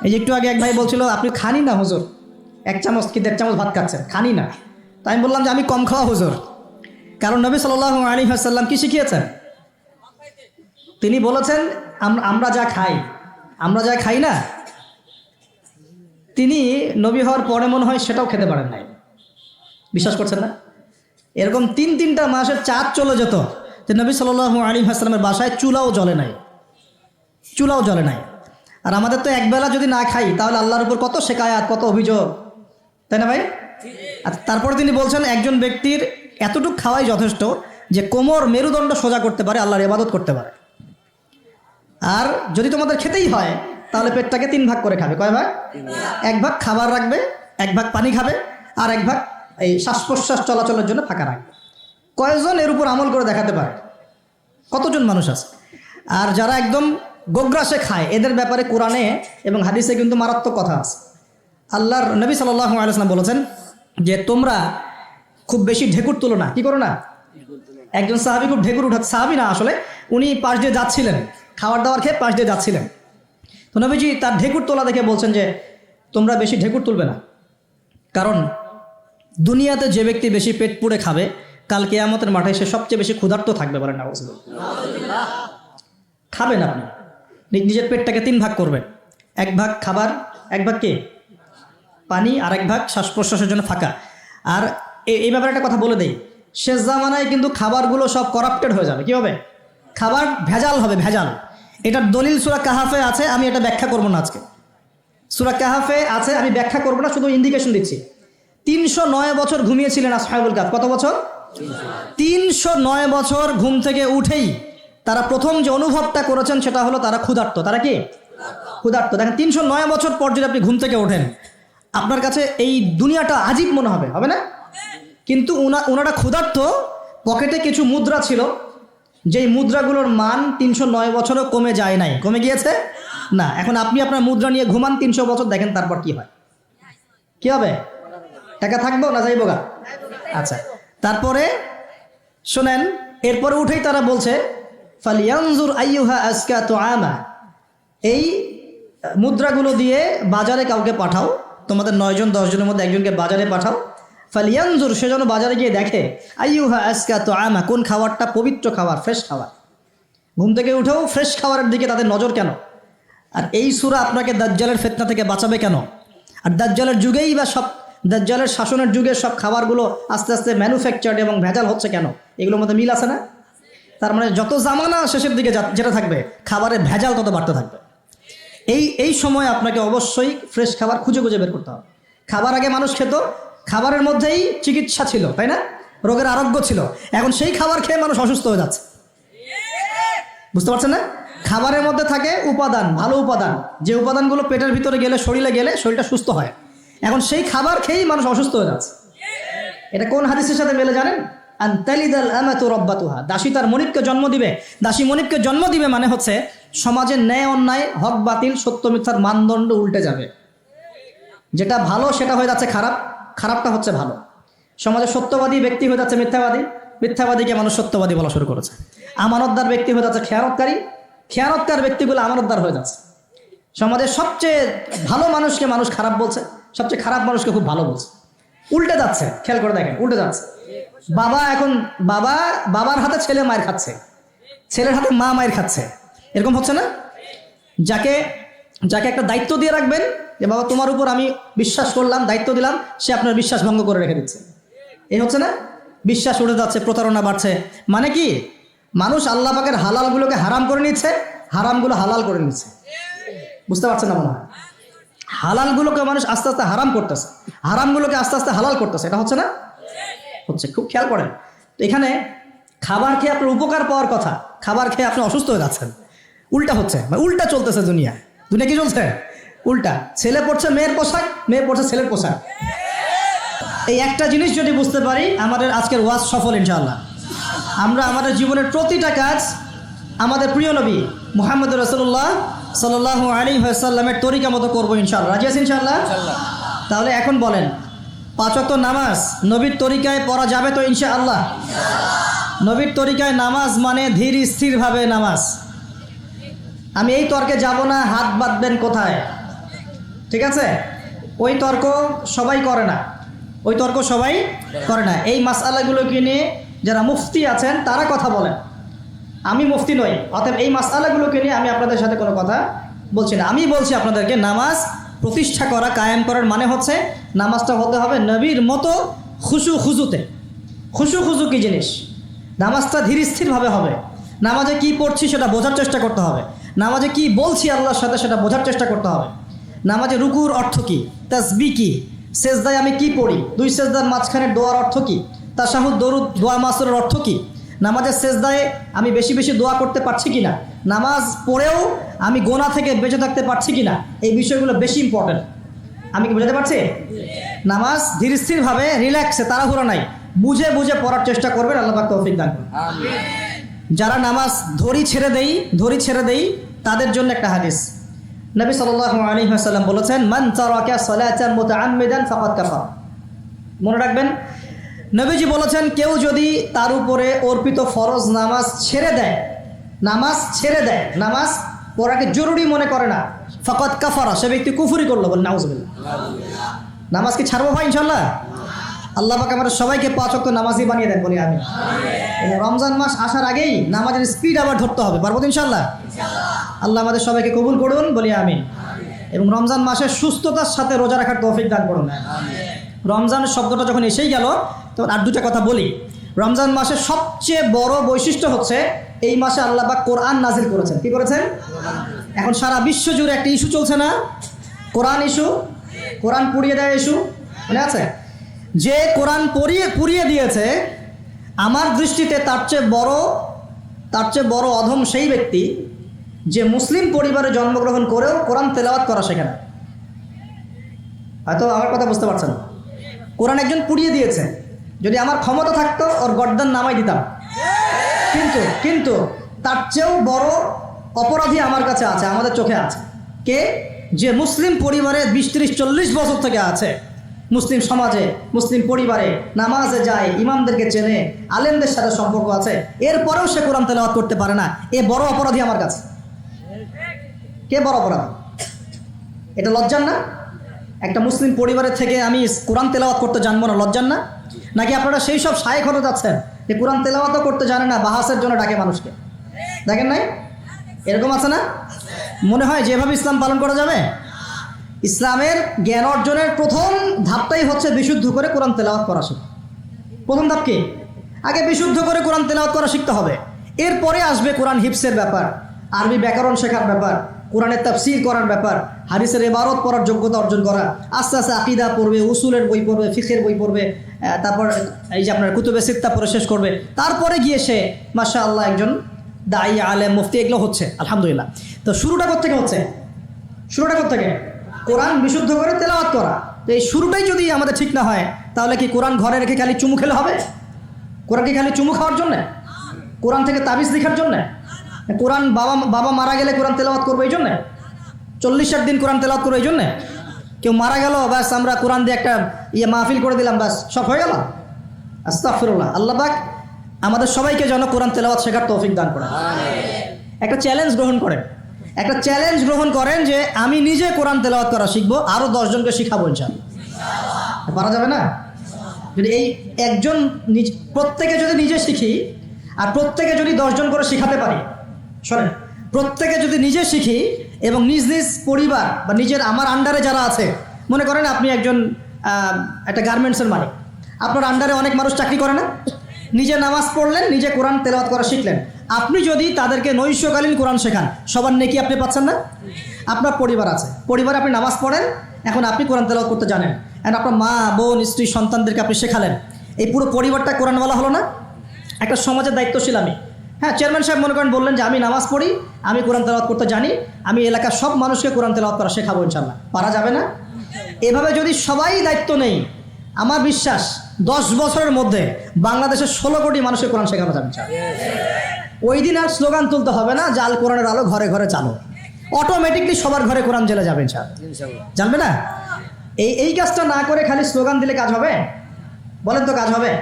এই যে একটু আগে এক ভাই বলছিল আপনি খানি না হুজুর, 1 চামচ কি 1.5 চামচ ভাত খাচ্ছেন, খানি না। তাই আমি বললাম যে আমি কম খাওয়া হুজুর, কারণ নবী সাল্লাল্লাহু আলাইহি ওয়াসাল্লাম কি শিখিয়েছেন? তিনি বলেছেন আমরা যা খাই না, তিনি নবী হওয়ার পরে মনে হয় সেটাও খেতে পারেন নাই। বিশ্বাস করছেন না? এরকম 3-3টা মাসের চাঁদ চলে যেত যে নবী সাল্লাল্লাহু আলাইহি ওয়াসাল্লামের বাসায় চুলাও জ্বলে নাই। আর আমাদের তো একবেলা যদি না খাই তাহলে আল্লাহর উপর কত শেকায়াত, কত অভিযোগ, তাই না ভাই? আর তারপরে তিনি বলছেন একজন ব্যক্তির এতটুকু খাওয়াই যথেষ্ট যে কোমর মেরুদণ্ড সোজা করতে পারে, আল্লাহর ইবাদত করতে পারে। আর যদি তোমাদের খেতেই হয় তাহলে পেটটাকে 3 ভাগ করে খাবে। কয় ভাগ? 1 ভাগ খাবার রাখবে, 1 ভাগ পানি খাবে, আর 1 ভাগ এই শ্বাস প্রশ্বাস চলাচলের জন্য ফাঁকা রাখবে। কয়জন এর উপর আমল করে দেখাতে পারে? কতজন মানুষ আছে? আর যারা একদম গোগ্রাসে খায় এদের ব্যাপারে কোরআনে এবং হাদিসে কিন্তু মারাত্মক কথা আছে। আল্লাহর নবী সাল্লাল্লাহু আলাইহি ওয়াসাল্লাম বলেছেন যে তোমরা খুব বেশি ঢেকুর তুলো না। কি করো না? একজন সাহাবী খুব ঢেকুর উঠাচ্ছে, সাহাবী না আসলে, উনি পাশ দিয়ে যাচ্ছিলেন, খাবার দাবার খেয়ে পাশ দিয়ে যাচ্ছিলেন। তো নবীজি তার ঢেকুর তোলা দেখে বলছেন যে তোমরা বেশি ঢেকুর তুলবে না, কারণ দুনিয়াতে যে ব্যক্তি বেশি পেট পুড়ে খাবে কাল কিয়ামতের মাঠে সে সবচেয়ে বেশি ক্ষুধার্ত থাকবে। বলেন নাউযুবিল্লাহ। খাবেন আপনি, নিজের পেটটাকে 3 ভাগ করবেন, 1 ভাগ খাবার, 1 ভাগ কি পানি, আর 1 ভাগ শ্বাস প্রশ্বাসের জন্য ফাঁকা। আর এই ব্যাপারে একটা কথা বলে দেই, শেষ জামানায় কিন্তু খাবারগুলো সব করাপ্টেড হয়ে যাবে। কি হবে? খাবার ভেজাল হবে, ভেজাল। এটার দলিল সূরা কাহাফে আছে, আমি এটা ব্যাখ্যা করব না আজকে। সূরা কাহাফে আছে, আমি ব্যাখ্যা করব না, শুধু ইন্ডিকেশন দিচ্ছি। 309 বছর ঘুমিয়েছিলেন আসহাবুল কাহফ। কত বছর? 309 বছর ঘুম থেকে উঠেই তারা প্রথম যে অনুভবটা করেছেন সেটা হলো তারা ক্ষুধার্ত। তারা কি? ক্ষুধার্ত। দেখেন 309 বছর পর যদি আপনি ঘুম থেকে ওঠেন, আপনার কাছে এই দুনিয়াটা আজীব মনে হবে, হবে না? কিন্তু ওনারা ক্ষুধার্ত, পকেটে কিছু মুদ্রা ছিল, যেই মুদ্রাগুলোর মান 309 বছরও কমে যায় নাই। কমে গিয়েছে না। এখন আপনি আপনার মুদ্রা নিয়ে ঘুমান 300 বছর, দেখেন তারপর কি হয়। কি হবে? টাকা থাকবো না যাইবো গা? আচ্ছা, তারপরে শোনেন, এরপরে উঠেই তারা বলছে ফালিয়ানজুর আইয়ুহা আজকা তুআমা, এই মুদ্রাগুলো দিয়ে বাজারে কাউকে পাঠাও, তোমাদের 9 জন 10 জনের মধ্যে একজনকে বাজারে পাঠাও। ফালিয়ানজুর, সে যেন বাজারে গিয়ে দেখে আইয়ুহা আজকা তুআমা, কোন খাবারটা পবিত্র খাবার, ফ্রেশ খাবার। ঘুম থেকে উঠেও ফ্রেশ খাবারের দিকে তাদের নজর কেন? আর এই সূরা আপনাকে দাজ্জালের ফিতনা থেকে বাঁচাবে কেন? আর দাজ্জালের যুগেই বা সব, দাজ্জালের শাসনের যুগে সব খাবারগুলো আস্তে আস্তে ম্যানুফ্যাকচার্ড এবং ভেজাল হচ্ছে কেন? এগুলোর মধ্যে মিল আছে না? তার মানে যত জামানা শেষের দিকে যেটা থাকবে, খাবারের ভেজাল তত বাড়তে থাকবে। এই সময় আপনাকে অবশ্যই ফ্রেশ খাবার খুঁজে খুঁজে বের করতে হবে। খাবার আগে মানুষ খেত, খাবারের মধ্যেই চিকিৎসা ছিল, তাই না? রোগের আরোগ্য ছিল। এখন সেই খাবার খেয়ে মানুষ অসুস্থ হয়ে যাচ্ছে। বুঝতে পারছেন না? খাবারের মধ্যে থাকে উপাদান, ভালো উপাদান, যে উপাদানগুলো পেটের ভিতরে গেলে, শরীরে গেলে শরীরটা সুস্থ হয়। এখন সেই খাবার খেয়েই মানুষ অসুস্থ হয়ে যাচ্ছে। এটা কোন হাদিসের সাথে মেলে জানেন? আনতালিদাল আমাতু রাব্বাতুহা, দাসী তার মনিবকে জন্ম দিবে। দাসী মনিবকে জন্ম দিবে মানে হচ্ছে সমাজের ন্যায় অন্যায়, হক বাতিল, সত্য মিথ্যার মানদণ্ড উল্টে যাবে। যেটা ভালো সেটা হয়ে যাচ্ছে খারাপ, খারাপটা হচ্ছে ভালো। সমাজে সত্যবাদী ব্যক্তি হয়ে যাচ্ছে মিথ্যাবাদী, মিথ্যাবাদীকে মানুষ সত্যবাদী বলা শুরু করেছে। আমানতদার ব্যক্তি হয়ে যাচ্ছে খেয়ানতকারী, খেয়ানতকার ব্যক্তিগুলো আমানতদার হয়ে যাচ্ছে। সমাজের সবচেয়ে ভালো মানুষকে মানুষ খারাপ বলছে, সবচেয়ে খারাপ মানুষকে খুব ভালো বলছে। উল্টে যাচ্ছে, খেয়াল করে দেখেন, উল্টে যাচ্ছে। বাবা এখন বাবার হাতে ছেলে মায়ের খাচ্ছে, ছেলের হাতে মা মায়ের খাচ্ছে, এরকম হচ্ছে না? যাকে একটা দায়িত্ব দিয়ে রাখবেন যে বাবা তোমার উপর আমি বিশ্বাস করলাম, দায়িত্ব দিলাম, সে আপনার বিশ্বাস ভঙ্গ করে রেখে দিচ্ছে। এই হচ্ছে না? বিশ্বাস উঠে যাচ্ছে, প্রতারণা বাড়ছে। মানে কি? মানুষ আল্লাহ পাকের হালালগুলোকে হারাম করে নিচ্ছে, হারামগুলো হালাল করে নিচ্ছে। বুঝতে পারছেন না মনে হয়? হালালগুলোকে মানুষ আস্তে আস্তে হারাম করতেছে, হারামগুলোকে আস্তে আস্তে হালাল করতেছে। এটা হচ্ছে না? হচ্ছে। খুব খেয়াল করেন। তো এখানে খাবার খেয়ে আপনার উপকার পাওয়ার কথা, খাবার খেয়ে আপনি অসুস্থ হয়ে যাচ্ছেন। উল্টা হচ্ছে, মানে উল্টা চলতেছে দুনিয়া। দুনিয়া কি চলছে? উল্টা। ছেলে পড়ছে মেয়ের পোশাক, মেয়ে পড়ছে ছেলের পোশাক। এই একটা জিনিস যদি বুঝতে পারি, আমাদের আজকের ওয়াজ সফল ইনশাআল্লাহ। আমরা আমাদের জীবনের প্রতিটা কাজ আমাদের প্রিয় নবী মুহাম্মদ রাসূলুল্লাহ সাল্লাল্লাহু আলাইহি ওয়াসাল্লামের তরিকা মতো করবো ইনশাআল্লাহ। রাজি আছেন ইনশাআল্লাহ? তাহলে এখন বলেন, 5 ওয়াক্ত নামাজ নবীর তরিকায় পড়া যাবে তো ইনশাআল্লাহ? নবীর তরিকায় নামাজ মানে ধীর স্থিরভাবে নামাজ। আমি এই তর্কে যাব না হাত বাঁধবেন কোথায়, ঠিক আছে? ওই তর্ক সবাই করে না, ওই তর্ক সবাই করে না। এই মাসআলাগুলোকে নিয়ে যারা মুফতি আছেন তারা কথা বলেন, আমি মুফতি নই, অতএব এই মাসআলাগুলোকে নিয়ে আমি আপনাদের সাথে কোনো কথা বলছি না। আমি বলছি আপনাদেরকে নামাজ প্রতিষ্ঠা করা, কায়েম করার মানে হচ্ছে নামাজটা হতে হবে নবীর মতো খুশু খুজুতে। খুশু খুজু কী জিনিস? নামাজটা ধীর স্থিরভাবে হবে। নামাজে কি পড়ছি সেটা বোঝার চেষ্টা করতে হবে। নামাজে কি বলছি আল্লাহর সাথে সেটা বোঝার চেষ্টা করতে হবে। নামাজে রুকুর অর্থ কী, তাসবিহ কী, সেজদায় আমি কি পড়ি, দুই সেজদার মাঝখানে দোয়ার অর্থ কী, তাশাহুদ দরুদ দোয়া মাসুরের অর্থ কী, নামাজের সেজদায় আমি বেশি বেশি দোয়া করতে পারছি কি না, নামাজ পড়েও আমি গোনা থেকে বেঁচে থাকতে পারছি কি না, এই বিষয়গুলো বেশি ইম্পর্টেন্ট। আমি কি বোঝাতে পারছি? নামাজ ধীর স্থিরভাবে, রিল্যাক্সে, তাড়াহুড়ো নাই, বুঝে বুঝে পড়ার চেষ্টা করবেন। আল্লাহ পাক তৌফিক দান করুন। যারা নামাজ ধরি ছেড়ে দেই তাদের জন্য একটা হাদিস। নবী সাল্লাল্লাহু আলাইহি ওয়াসাল্লাম বলেছেন, মান তারাকা সালাতান মুতাআম্মিদান ফাকাদ কাফার। মনে রাখবেন, নবীজি বলেছেন, কেউ যদি তার উপরে অর্পিত ফরজ নামাজ ছেড়ে দেয়, নামাজ পড়াকে জরুরি মনে করে না, ফাকাদ কাফারা, সে ব্যক্তি কুফরি করলো। বলেন নাউজুবিল্লাহ। নামাজ কি ছাড়বো ভাই ইনশাআল্লাহ? আল্লাহ পাক আমাদের সবাইকে 5 ওয়াক্ত নামাজি বানিয়ে দেন, বলি আমিন। এবং রমজান মাস আসার আগেই নামাজের স্পিড আবার ধরতে হবে, পারবো তো ইনশাআল্লাহ? আল্লাহ আমাদের সবাইকে কবুল করুন, বলি আমিন। এবং রমজান মাসে সুস্থতার সাথে রোজা রাখার তৌফিক দান করুন। রমজানের শব্দটা যখন এসেই গেল তখন আর দুটা কথা বলি। রমজান মাসের সবচেয়ে বড় বৈশিষ্ট্য হচ্ছে এই মাসে আল্লাহ পাক কোরআন নাজিল করেছেন। কি করেছেন? এখন সারা বিশ্ব জুড়ে একটা ইস্যু চলছে না, কোরআন ইস্যু, কোরআন পুড়িয়ে দেয় ইস্যু, মনে আছে? যে কোরআন পুড়িয়ে দিয়েছে, আমার দৃষ্টিতে তার চেয়ে বড় অধম সেই ব্যক্তি যে মুসলিম পরিবারে জন্মগ্রহণ করেও কোরআন তেলাওয়াত করা শেখে না। হয়তো আমার কথা বুঝতে পারছেন। কোরআন একজন পুড়িয়ে দিয়েছে, যদি আমার ক্ষমতা থাকতো ওর গর্দান নামাই দিতাম, কিন্তু তার চেয়েও বড় অপরাধী আমার কাছে আছে, আমাদের চোখে আছে। কে? যে মুসলিম পরিবারে 20, 30, 40 বছর থেকে আছে, মুসলিম সমাজে, মুসলিম পরিবারে নামাজে যায়, ইমামদেরকে চেনে, আলেমদের সাথে সম্পর্ক আছে, এরপরেও সে কোরআন তেলাওয়াত করতে পারে না। এ বড় অপরাধী আমার কাছে। কে বড় অপরাধী? এটা লজ্জার না? একটা মুসলিম পরিবারের থেকে আমি কোরআন তেলাওয়াত করতে জানবো না, লজ্জার না? নাকি আপনারা সেই সব শায়েখ হতে যাচ্ছেন যে কোরআন তেলাওয়াতও করতে জানে না, বাহাসের জন্য ডাকে মানুষকে? দেখেন নাই এরকম আছে না? মনে হয় যেভাবে ইসলাম পালন করা যাবে? ইসলামের জ্ঞান অর্জনের প্রথম ধাপটাই হচ্ছে বিশুদ্ধ করে কোরআন তেলাওয়াত করা শেখা। প্রথম ধাপ কি? আগে বিশুদ্ধ করে কোরআন তেলাওয়াত করা শিখতে হবে। এরপরে আসবে কোরআন হিফসের ব্যাপার, আরবি ব্যাকরণ শেখার ব্যাপার, কোরআনের তাফসীর করার ব্যাপার, হাদিসের ইবারত পড়ার যোগ্যতা অর্জন করা, আস্তে আস্তে আকীদা পড়বে, উসুলের বই পড়বে, ফিকহের বই পড়বে, তারপর এই যে আপনার কুতুবে সিত্তা পড়ে শেষ করবে। তারপরে গিয়ে সে মাশাআল্লাহ একজন দাঈ, আলেম, মুফতি, এগুলো হচ্ছে আলহামদুলিল্লাহ। তো শুরুটা কোত্থেকে হচ্ছে? কোরআন বিশুদ্ধ করে তেলাওয়াত করা। তো এই শুরুটাই যদি আমাদের ঠিক না হয়, তাহলে কি কোরআন ঘরে রেখে খালি চুমু খেলে হবে? কোরআন কি খালি চুমু খাওয়ার জন্যে? কোরআন থেকে তাবিজ লিখার জন্যে? কোরআন বাবা মারা গেলে কোরআন তেলাওয়াত করবো এই জন্যে? 40 দিন কোরআন তেলাওয়াত করবো এই জন্যে? কেউ মারা গেল, ব্যাস আমরা কোরআন দিয়ে একটা মাহফিল করে দিলাম, ব্যাস সব হয়ে গেল? আস্তাগফিরুল্লাহ। আল্লাহ পাক আমাদের সবাইকে যেন কোরআন তেলাওয়াত শেখার তৌফিক দান করেন। একটা চ্যালেঞ্জ গ্রহণ করেন যে আমি নিজে কোরআন তেলাওয়াত করা শিখবো, আরো 10 জনকে শিখাবো ইনশাআল্লাহ। পারা যাবে না? যদি এই একজন প্রত্যেকে যদি নিজে শিখি, আর প্রত্যেকে যদি 10 জন করে শিখাতে পারি, শোনেন, প্রত্যেকে যদি নিজে শিখি এবং নিজ নিজ পরিবার বা নিজের আমার আন্ডারে যারা আছে, মনে করেন আপনি একজন একটা গার্মেন্টসের মালিক, আপনার আন্ডারে অনেক মানুষ চাকরি করে না? নিজে নামাজ পড়লেন, নিজে কোরআন তেলাওয়াত করা শিখলেন, আপনি যদি তাদেরকে নৈশকালীন কোরআন শেখান, সবার নেকি আপনি পাচ্ছেন না? আপনার পরিবার আছে, পরিবারে আপনি নামাজ পড়েন, এখন আপনি কোরআন তেলাওয়াত করতে জানেন, এখন আপনার মা, বোন, স্ত্রী, সন্তানদেরকে আপনি শেখালেন, এই পুরো পরিবারটা কোরআনওয়ালা হলো না? একটা সমাজের দায়িত্বশীল আমি। হ্যাঁ, চেয়ারম্যান সাহেব মনে করেন বললেন যে আমি নামাজ পড়ি, আমি কোরআন তেলাওয়াত করতে জানি, আমি এলাকার সব মানুষকে কোরআন তেলাওয়াত করা শেখাবো ইনশাআল্লাহ। পারা যাবে না? এভাবে যদি সবাই দায়িত্ব নেই, আমার বিশ্বাস 10 বছরের মধ্যে বাংলাদেশের 16 কোটি মানুষকে কোরআন শেখানো যাবে। ওই দিন আর স্লোগান তুলতে হবে না, জাল কোরআনের আলো ঘরে ঘরে চালো, অটোমেটিকলি সবার ঘরে কোরআন জ্বলে যাবে ইনশাআল্লাহ। জানবে না? এই কাজটা না করে খালি স্লোগান দিলে কাজ হবে? বলেন তো কাজ হবে?